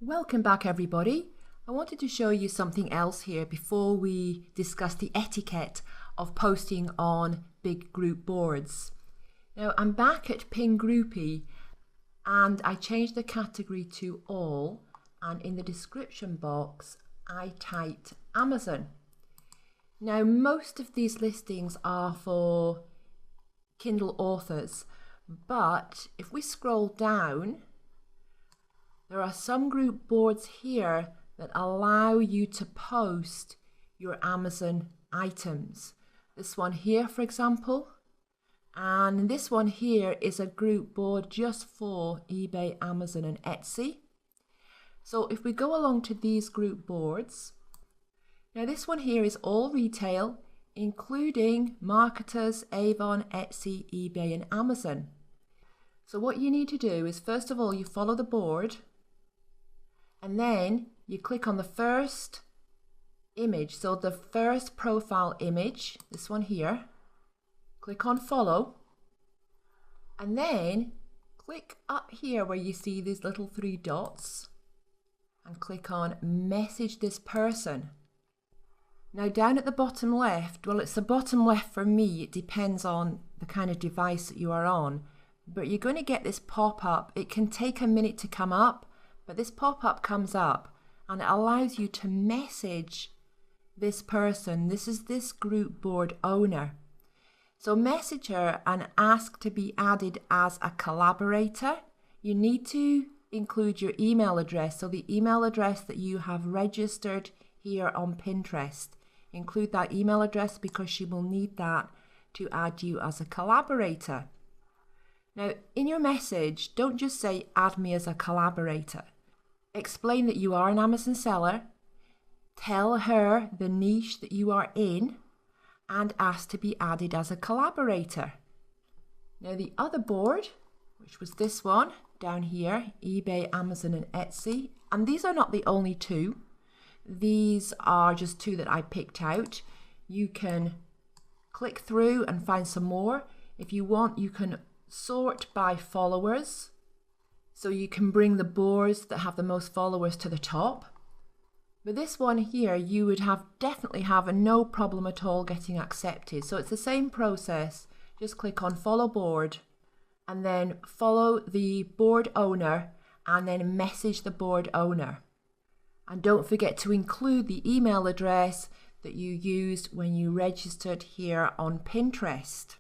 Welcome back everybody. I wanted to show you something else here before we discuss the etiquette of posting on big group boards. Now I'm back at PinGroupie and I changed the category to all, and in the description box I typed Amazon. Now most of these listings are for Kindle authors, but if we scroll down, there are some group boards here that allow you to post your Amazon items. This one here, for example, and this one here is a group board just for eBay, Amazon and Etsy. So if we go along to these group boards, now this one here is all retail, including marketers, Avon, Etsy, eBay and Amazon. So what you need to do is, first of all, you follow the board and then you click on the first image. So the first profile image, this one here, click on follow, and then click up here where you see these little three dots and click on message this person. Now down at the bottom left, well, it's the bottom left for me, it depends on the kind of device that you are on, but you're going to get this pop-up. It can take a minute to come up, but this pop-up comes up and it allows you to message this person. This is this group board owner. So message her and ask to be added as a collaborator. You need to include your email address, so the email address that you have registered here on Pinterest. Include that email address because she will need that to add you as a collaborator. Now, in your message, don't just say add me as a collaborator. Explain that you are an Amazon seller, tell her the niche that you are in, and ask to be added as a collaborator. Now the other board, which was this one down here, eBay, Amazon and Etsy, and these are not the only two. These are just two that I picked out. You can click through and find some more. If you want, you can sort by followers. So you can bring the boards that have the most followers to the top. But this one here, you would definitely have no problem at all getting accepted. So it's the same process. Just click on follow board and then follow the board owner and then message the board owner. And don't forget to include the email address that you used when you registered here on Pinterest.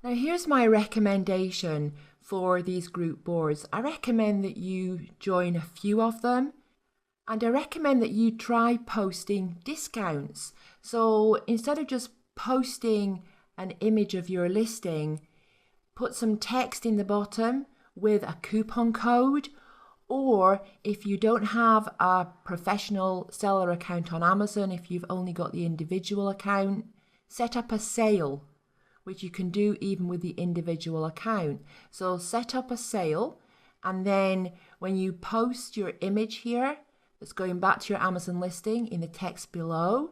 Now here's my recommendation for these group boards. I recommend that you join a few of them, and I recommend that you try posting discounts. So instead of just posting an image of your listing, put some text in the bottom with a coupon code. Or if you don't have a professional seller account on Amazon, if you've only got the individual account, set up a sale, which you can do even with the individual account. So set up a sale, and then when you post your image here that's going back to your Amazon listing, in the text below,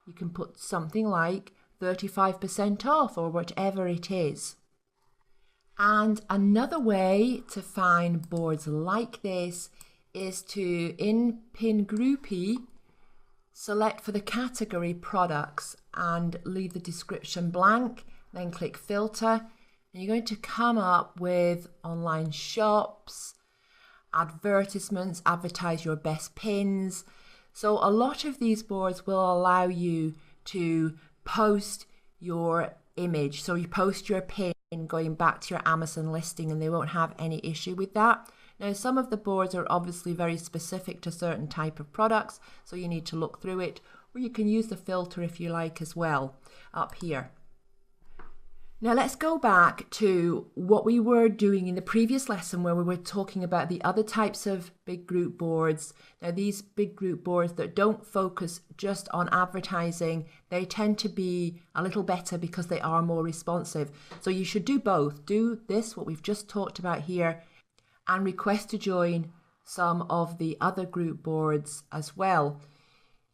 you can put something like 35% off or whatever it is. And another way to find boards like this is to, in PinGroupie, select for the category products and leave the description blank, then click filter, and you're going to come up with online shops, advertisements, advertise your best pins. So a lot of these boards will allow you to post your image. So you post your pin going back to your Amazon listing and they won't have any issue with that. Now some of the boards are obviously very specific to certain type of products, so you need to look through it, or you can use the filter if you like as well up here. Now let's go back to what we were doing in the previous lesson where we were talking about the other types of big group boards. Now these big group boards that don't focus just on advertising, they tend to be a little better because they are more responsive. So you should do both. Do this, what we've just talked about here, and request to join some of the other group boards as well.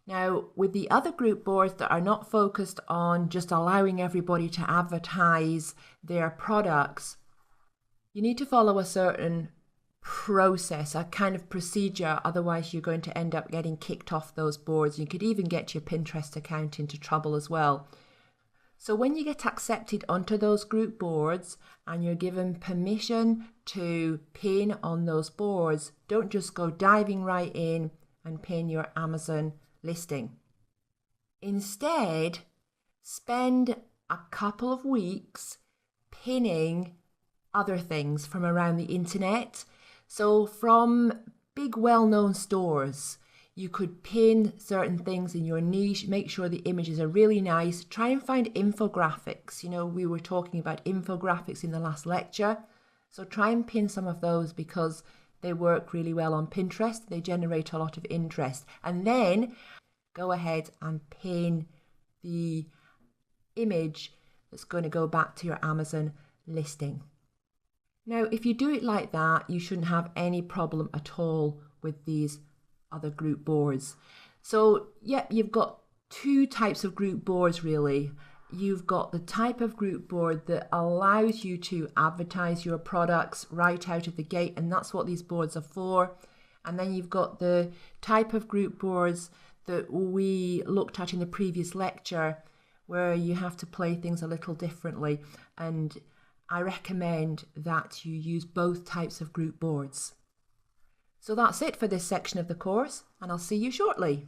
Now, with the other group boards that are not focused on just allowing everybody to advertise their products, you need to follow a certain process, a kind of procedure. Otherwise, you're going to end up getting kicked off those boards. You could even get your Pinterest account into trouble as well. So when you get accepted onto those group boards and you're given permission to pin on those boards, don't just go diving right in and pin your Amazon listing. Instead, spend a couple of weeks pinning other things from around the internet. So from big well-known stores, you could pin certain things in your niche, make sure the images are really nice. Try and find infographics. You know, we were talking about infographics in the last lecture. So try and pin some of those because they work really well on Pinterest. They generate a lot of interest. And then go ahead and pin the image that's going to go back to your Amazon listing. Now, if you do it like that, you shouldn't have any problem at all with these other group boards. So, yeah, you've got two types of group boards really. You've got the type of group board that allows you to advertise your products right out of the gate, and that's what these boards are for. And then you've got the type of group boards that we looked at in the previous lecture, where you have to play things a little differently. And I recommend that you use both types of group boards. So that's it for this section of the course, and I'll see you shortly.